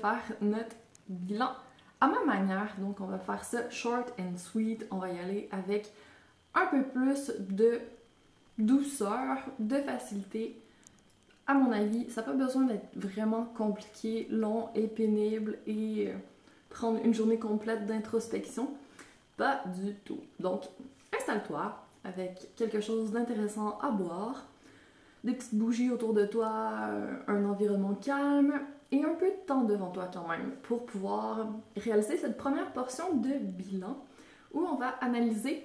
faire notre bilan à ma manière. Donc on va faire ça short and sweet. On va y aller avec un peu plus de douceur, de facilité. À mon avis, ça n'a pas besoin d'être vraiment compliqué, long et pénible et prendre une journée complète d'introspection. Pas du tout. Donc, installe-toi avec quelque chose d'intéressant à boire, des petites bougies autour de toi, un environnement calme et un peu de temps devant toi quand même pour pouvoir réaliser cette première portion de bilan où on va analyser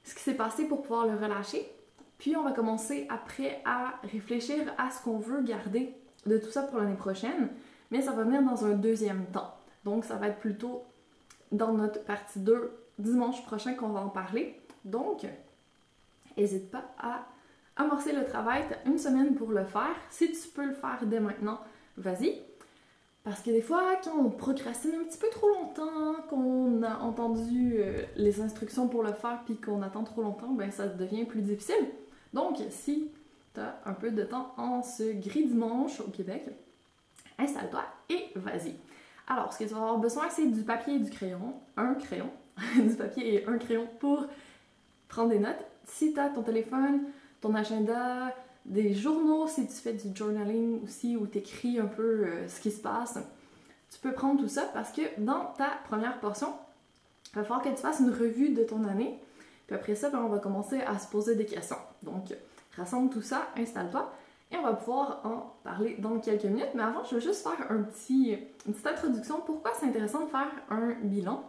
ce qui s'est passé pour pouvoir le relâcher. Puis on va commencer après à réfléchir à ce qu'on veut garder de tout ça pour l'année prochaine, mais ça va venir dans un deuxième temps. Donc ça va être plutôt dans notre partie 2 dimanche prochain qu'on va en parler. Donc, n'hésite pas à amorcer le travail, tu as une semaine pour le faire. Si tu peux le faire dès maintenant, vas-y. Parce que des fois, quand on procrastine un petit peu trop longtemps, qu'on a entendu les instructions pour le faire puis qu'on attend trop longtemps, ben ça devient plus difficile. Donc, si tu as un peu de temps en ce gris dimanche au Québec, installe-toi et vas-y. Alors, ce que tu vas avoir besoin, c'est du papier et du crayon. Un crayon. Du papier et un crayon pour prendre des notes. Si tu as ton téléphone, ton agenda, des journaux, si tu fais du journaling aussi, où tu écris un peu ce qui se passe, tu peux prendre tout ça parce que dans ta première portion, il va falloir que tu fasses une revue de ton année. Puis après ça, on va commencer à se poser des questions. Donc, rassemble tout ça, installe-toi et on va pouvoir en parler dans quelques minutes. Mais avant, je veux juste faire une petite introduction. Pourquoi c'est intéressant de faire un bilan?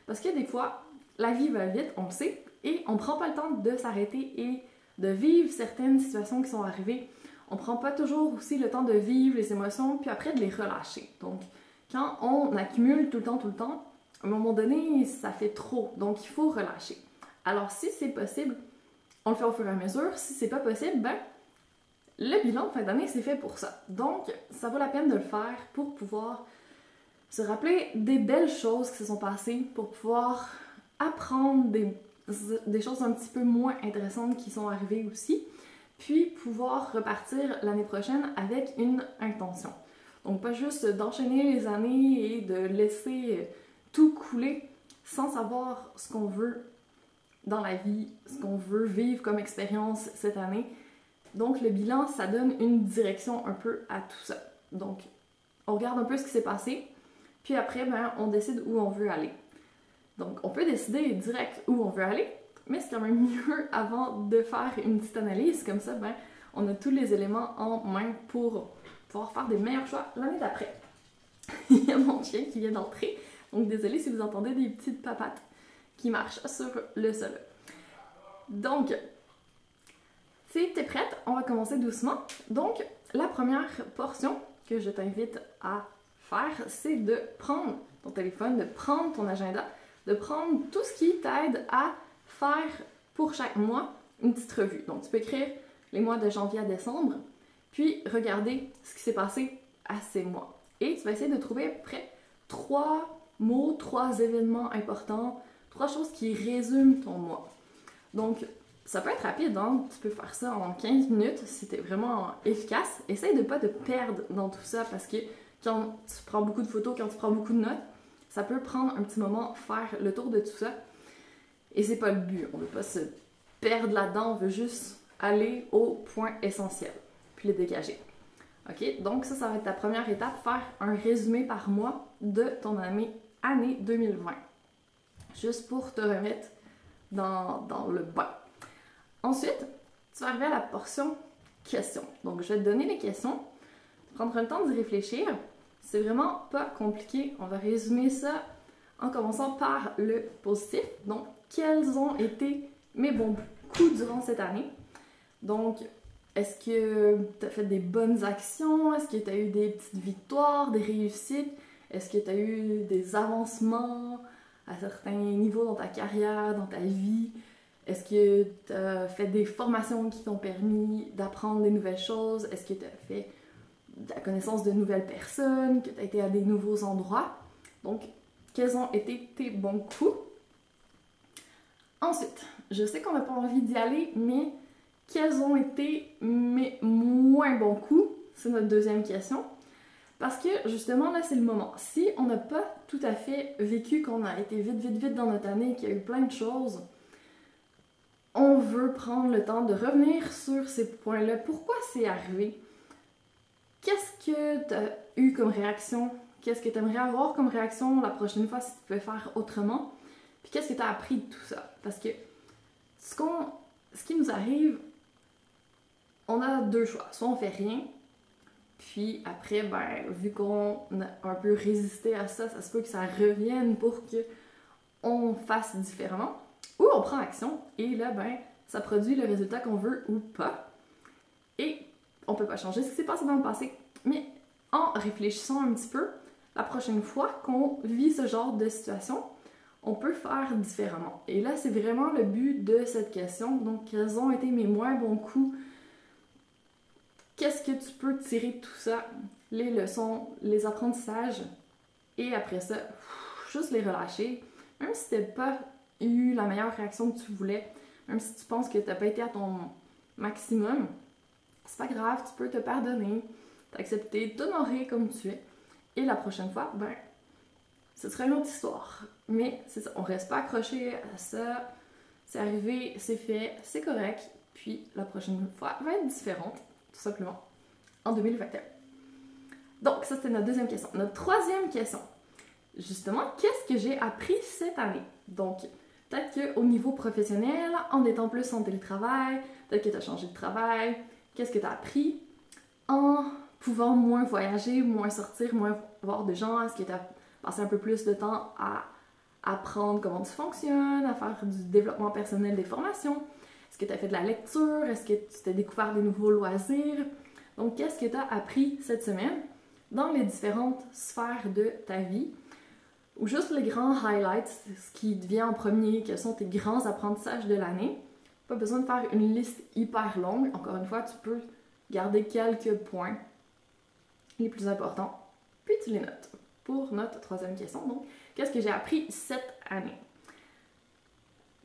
Parce que des fois, la vie va vite, on le sait, et on ne prend pas le temps de s'arrêter et de vivre certaines situations qui sont arrivées. On ne prend pas toujours aussi le temps de vivre les émotions, puis après de les relâcher. Donc, quand on accumule tout le temps, à un moment donné, ça fait trop. Donc, il faut relâcher. Alors, si c'est possible, on le fait au fur et à mesure. Si c'est pas possible, ben, le bilan de fin d'année, c'est fait pour ça. Donc, ça vaut la peine de le faire pour pouvoir se rappeler des belles choses qui se sont passées, pour pouvoir apprendre des choses un petit peu moins intéressantes qui sont arrivées aussi, puis pouvoir repartir l'année prochaine avec une intention. Donc, pas juste d'enchaîner les années et de laisser tout couler sans savoir ce qu'on veut dans la vie, ce qu'on veut vivre comme expérience cette année. Donc, le bilan, ça donne une direction un peu à tout ça. Donc, on regarde un peu ce qui s'est passé, puis après, ben, on décide où on veut aller. Donc, on peut décider direct où on veut aller, mais c'est quand même mieux avant de faire une petite analyse. Comme ça, ben, on a tous les éléments en main pour pouvoir faire des meilleurs choix l'année d'après. Il y a mon chien qui vient d'entrer, donc désolé si vous entendez des petites papates qui marchent sur le sol. Donc, si tu es prête, on va commencer doucement. Donc, la première portion que je t'invite à faire, c'est de prendre ton téléphone, de prendre ton agenda, de prendre tout ce qui t'aide à faire pour chaque mois une petite revue. Donc, tu peux écrire les mois de janvier à décembre, puis regarder ce qui s'est passé à ces mois. Et tu vas essayer de trouver à peu près 3 mots, 3 événements importants, 3 choses qui résument ton mois. Donc, ça peut être rapide, hein? Tu peux faire ça en 15 minutes si tu es vraiment efficace. Essaye de ne pas te perdre dans tout ça parce que quand tu prends beaucoup de photos, quand tu prends beaucoup de notes, ça peut prendre un petit moment faire le tour de tout ça. Et c'est pas le but. On veut pas se perdre là-dedans, on veut juste aller au point essentiel, puis le dégager. OK? Donc ça va être ta première étape, faire un résumé par mois de ton année 2020. Juste pour te remettre dans le bain. Ensuite, tu vas arriver à la portion questions. Donc, je vais te donner les questions. Tu prendras le temps d'y réfléchir. C'est vraiment pas compliqué. On va résumer ça en commençant par le positif. Donc, quels ont été mes bons coups durant cette année? Donc, est-ce que tu as fait des bonnes actions? Est-ce que tu as eu des petites victoires, des réussites? Est-ce que tu as eu des avancements à certains niveaux dans ta carrière, dans ta vie? Est-ce que tu as fait des formations qui t'ont permis d'apprendre des nouvelles choses? Est-ce que tu as fait de la connaissance de nouvelles personnes? Que tu as été à des nouveaux endroits? Donc, quels ont été tes bons coups? Ensuite, je sais qu'on n'a pas envie d'y aller, mais quels ont été mes moins bons coups? C'est notre deuxième question. Parce que justement, là, c'est le moment. Si on n'a pas tout à fait vécu, qu'on a été vite dans notre année, qu'il y a eu plein de choses, on veut prendre le temps de revenir sur ces points-là. Pourquoi c'est arrivé? Qu'est-ce que tu as eu comme réaction? Qu'est-ce que tu aimerais avoir comme réaction la prochaine fois si tu pouvais faire autrement? Puis qu'est-ce que tu as appris de tout ça? Parce que ce qui nous arrive, on a deux choix. Soit on fait rien, puis après, ben, vu qu'on a un peu résisté à ça, ça se peut que ça revienne pour qu'on fasse différemment. Ou on prend action, et là, ben, ça produit le résultat qu'on veut ou pas. Et on peut pas changer ce qui s'est passé dans le passé. Mais en réfléchissant un petit peu, la prochaine fois qu'on vit ce genre de situation, on peut faire différemment. Et là, c'est vraiment le but de cette question. Donc, quels ont été mes moins bons coups? Qu'est-ce que tu peux tirer de tout ça? Les leçons, les apprentissages. Et après ça, juste les relâcher. Même si t'as pas eu la meilleure réaction que tu voulais, même si tu penses que t'as pas été à ton maximum, c'est pas grave, tu peux te pardonner, t'accepter, t'honorer comme tu es. Et la prochaine fois, ben, ce sera une autre histoire. Mais c'est ça, on reste pas accroché à ça. C'est arrivé, c'est fait, c'est correct. Puis la prochaine fois va être différente, tout simplement, en 2021. Donc, ça c'était notre deuxième question. Notre troisième question, justement, qu'est-ce que j'ai appris cette année? Donc, peut-être qu'au niveau professionnel, en étant plus en télétravail, peut-être que tu as changé de travail, qu'est-ce que tu as appris en pouvant moins voyager, moins sortir, moins voir de gens? Est-ce que tu as passé un peu plus de temps à apprendre comment tu fonctionnes, à faire du développement personnel, des formations? Est-ce que tu as fait de la lecture? Est-ce que tu t'es découvert des nouveaux loisirs? Donc, qu'est-ce que tu as appris cette semaine dans les différentes sphères de ta vie? Ou juste les grands highlights, ce qui te vient en premier, quels sont tes grands apprentissages de l'année. Pas besoin de faire une liste hyper longue. Encore une fois, tu peux garder quelques points les plus importants, puis tu les notes. Pour notre troisième question, donc, qu'est-ce que j'ai appris cette année?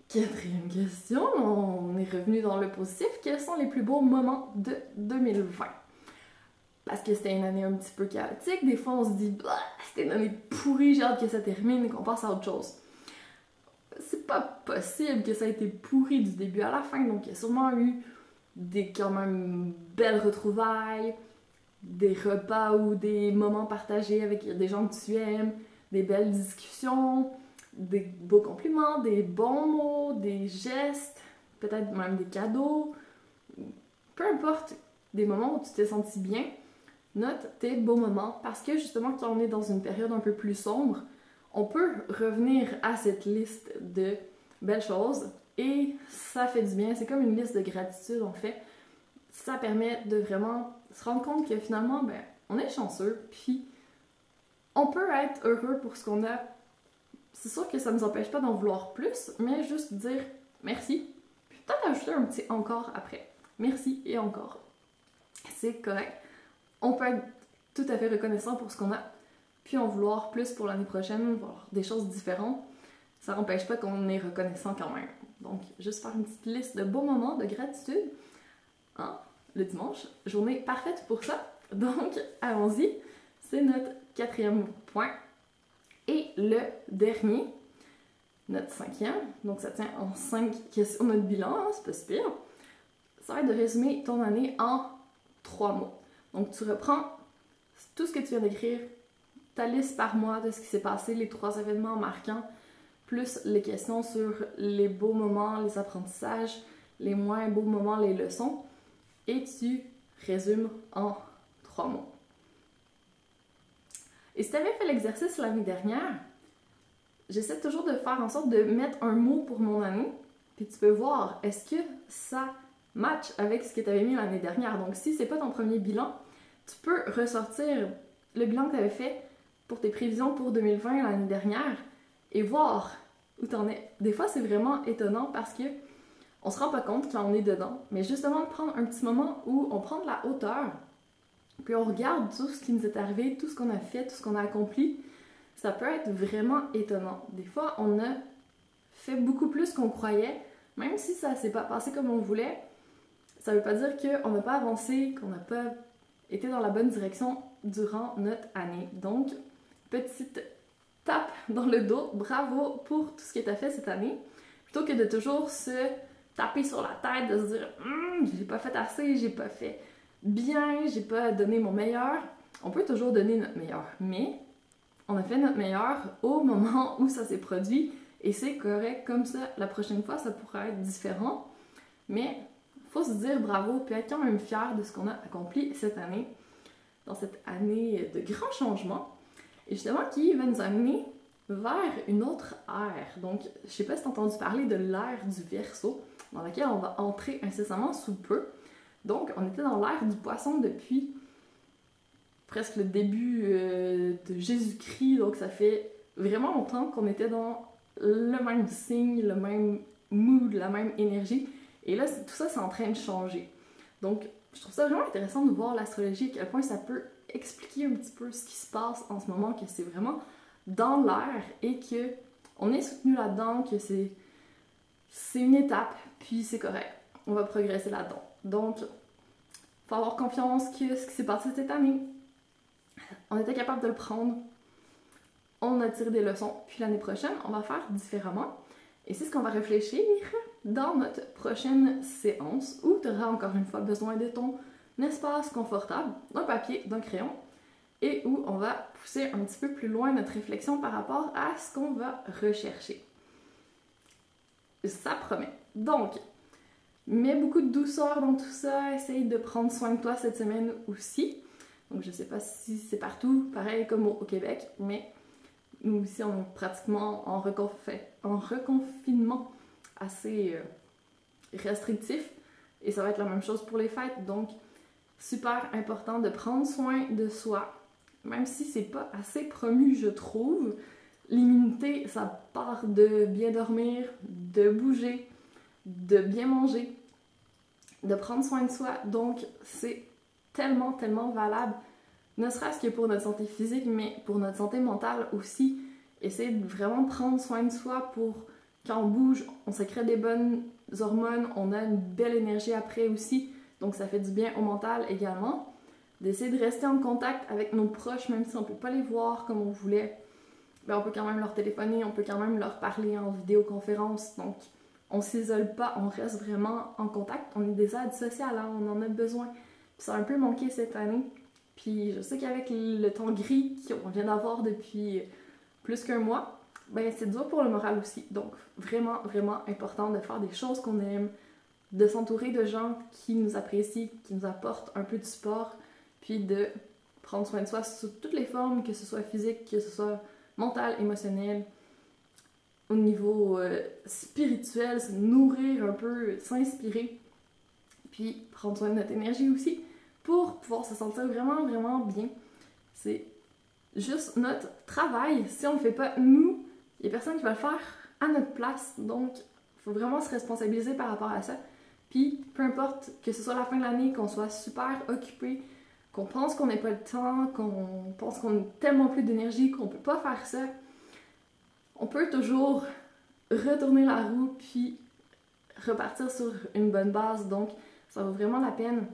Quatrième question, on est revenu dans le positif. Quels sont les plus beaux moments de 2020? Parce que c'était une année un petit peu chaotique. Des fois, on se dit, c'était une année pourrie, j'ai hâte que ça termine et qu'on passe à autre chose. C'est pas possible que ça ait été pourri du début à la fin. Donc, il y a sûrement eu des quand même belles retrouvailles, des repas ou des moments partagés avec des gens que tu aimes, des belles discussions, des beaux compliments, des bons mots, des gestes, peut-être même des cadeaux. Peu importe, des moments où tu t'es senti bien. Note tes beaux moments parce que justement quand on est dans une période un peu plus sombre, on peut revenir à cette liste de belles choses et ça fait du bien. C'est comme une liste de gratitude en fait. Ça permet de vraiment se rendre compte que finalement, ben, on est chanceux puis on peut être heureux pour ce qu'on a. C'est sûr que ça ne nous empêche pas d'en vouloir plus, mais juste dire merci puis peut-être ajouter un petit encore après. Merci et encore. C'est correct. On peut être tout à fait reconnaissant pour ce qu'on a, puis en vouloir plus pour l'année prochaine, voir des choses différentes. Ça n'empêche pas qu'on est reconnaissant quand même. Donc, juste faire une petite liste de beaux moments de gratitude. Hein? Le dimanche, journée parfaite pour ça. Donc, allons-y. C'est notre quatrième point. Et le dernier, notre cinquième, donc ça tient en 5 questions notre bilan, hein, c'est pas si pire. Ça va être de résumer ton année en 3 mots. Donc, tu reprends tout ce que tu viens d'écrire, ta liste par mois de ce qui s'est passé, les 3 événements marquants, plus les questions sur les beaux moments, les apprentissages, les moins beaux moments, les leçons, et tu résumes en 3 mots. Et si tu avais fait l'exercice l'année dernière, j'essaie toujours de faire en sorte de mettre un mot pour mon année, puis tu peux voir, est-ce que ça match avec ce que tu avais mis l'année dernière. Donc, si c'est pas ton premier bilan, tu peux ressortir le bilan que tu avais fait pour tes prévisions pour 2020 l'année dernière et voir où tu en es. Des fois, c'est vraiment étonnant parce que on se rend pas compte quand on est dedans, mais justement de prendre un petit moment où on prend de la hauteur, puis on regarde tout ce qui nous est arrivé, tout ce qu'on a fait, tout ce qu'on a accompli, ça peut être vraiment étonnant. Des fois, on a fait beaucoup plus qu'on croyait, même si ça s'est pas passé comme on voulait. Ça veut pas dire qu'on n'a pas avancé, qu'on n'a pas été dans la bonne direction durant notre année. Donc, petite tape dans le dos, bravo pour tout ce que tu as fait cette année. Plutôt que de toujours se taper sur la tête, de se dire j'ai pas fait assez, j'ai pas fait bien, j'ai pas donné mon meilleur. On peut toujours donner notre meilleur, mais on a fait notre meilleur au moment où ça s'est produit et c'est correct comme ça. La prochaine fois, ça pourrait être différent, mais faut se dire bravo puis être quand même fier de ce qu'on a accompli cette année, dans cette année de grands changements, et justement qui va nous amener vers une autre ère. Donc, je sais pas si tu as entendu parler de l'ère du Verseau, dans laquelle on va entrer incessamment sous peu. Donc, on était dans l'ère du Poisson depuis presque le début de Jésus-Christ, donc ça fait vraiment longtemps qu'on était dans le même signe, le même mood, la même énergie, et là, tout ça, c'est en train de changer. Donc, je trouve ça vraiment intéressant de voir l'astrologie, à quel point ça peut expliquer un petit peu ce qui se passe en ce moment, que c'est vraiment dans l'air et que on est soutenu là-dedans, que c'est une étape, puis c'est correct. On va progresser là-dedans. Donc, faut avoir confiance que ce qui s'est passé cette année, on était capable de le prendre, on a tiré des leçons, puis l'année prochaine, on va faire différemment. Et c'est ce qu'on va réfléchir dans notre prochaine séance, où tu auras encore une fois besoin de ton espace confortable, d'un papier, d'un crayon, et où on va pousser un petit peu plus loin notre réflexion par rapport à ce qu'on va rechercher. Ça promet. Donc, mets beaucoup de douceur dans tout ça, essaye de prendre soin de toi cette semaine aussi. Donc, je sais pas si c'est partout, pareil comme au Québec, mais nous aussi, on est pratiquement en reconfinement assez restrictif, et ça va être la même chose pour les fêtes. Donc, super important de prendre soin de soi, même si c'est pas assez promu, je trouve. L'immunité, ça part de bien dormir, de bouger, de bien manger, de prendre soin de soi. Donc, c'est tellement, tellement valable, ne serait-ce que pour notre santé physique, mais pour notre santé mentale aussi. Essayer de vraiment prendre soin de soi pour, quand on bouge, on sécrète des bonnes hormones, on a une belle énergie après aussi, donc ça fait du bien au mental également. D'essayer de rester en contact avec nos proches, même si on ne peut pas les voir comme on voulait, ben on peut quand même leur téléphoner, on peut quand même leur parler en vidéoconférence, donc on s'isole pas, on reste vraiment en contact. On est des aides sociales, hein, on en a besoin. Puis ça a un peu manqué cette année, puis je sais qu'avec le temps gris qu'on vient d'avoir depuis plus qu'un mois, ben c'est dur pour le moral aussi. Donc vraiment, vraiment important de faire des choses qu'on aime, de s'entourer de gens qui nous apprécient, qui nous apportent un peu de support, puis de prendre soin de soi sous toutes les formes, que ce soit physique, que ce soit mental, émotionnel, au niveau spirituel, se nourrir un peu, s'inspirer, puis prendre soin de notre énergie aussi, pour pouvoir se sentir vraiment, vraiment bien. C'est juste notre travail. Si on ne le fait pas nous, il n'y a personne qui va le faire à notre place. Donc, il faut vraiment se responsabiliser par rapport à ça. Puis, peu importe que ce soit la fin de l'année, qu'on soit super occupé, qu'on pense qu'on n'a pas le temps, qu'on pense qu'on a tellement plus d'énergie qu'on ne peut pas faire ça, on peut toujours retourner la roue puis repartir sur une bonne base. Donc, ça vaut vraiment la peine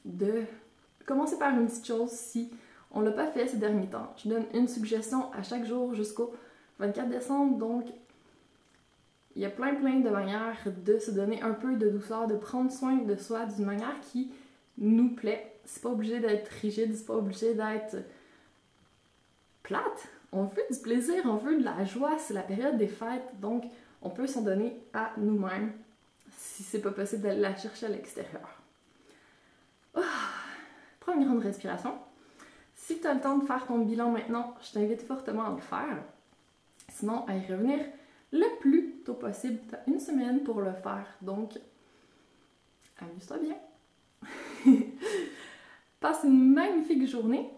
de commencer par une petite chose si on ne l'a pas fait ces derniers temps. Je donne une suggestion à chaque jour jusqu'au 24 décembre, donc il y a plein de manières de se donner un peu de douceur, de prendre soin de soi d'une manière qui nous plaît. C'est pas obligé d'être rigide, c'est pas obligé d'être plate. On veut du plaisir, on veut de la joie, c'est la période des fêtes, donc on peut s'en donner à nous-mêmes si c'est pas possible d'aller la chercher à l'extérieur. Prends une grande respiration. Si tu as le temps de faire ton bilan maintenant, je t'invite fortement à le faire. Sinon, à y revenir le plus tôt possible. Tu as une semaine pour le faire, donc amuse-toi bien. Passe une magnifique journée.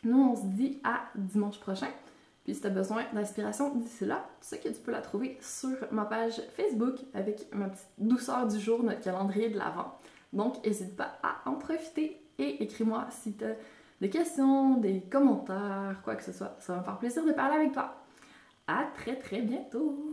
Nous, on se dit à dimanche prochain. Puis si tu as besoin d'inspiration d'ici là, tu sais que tu peux la trouver sur ma page Facebook avec ma petite douceur du jour, notre calendrier de l'Avent. Donc, n'hésite pas à en profiter et écris-moi si tu as des questions, des commentaires, quoi que ce soit. Ça va me faire plaisir de parler avec toi. À très bientôt!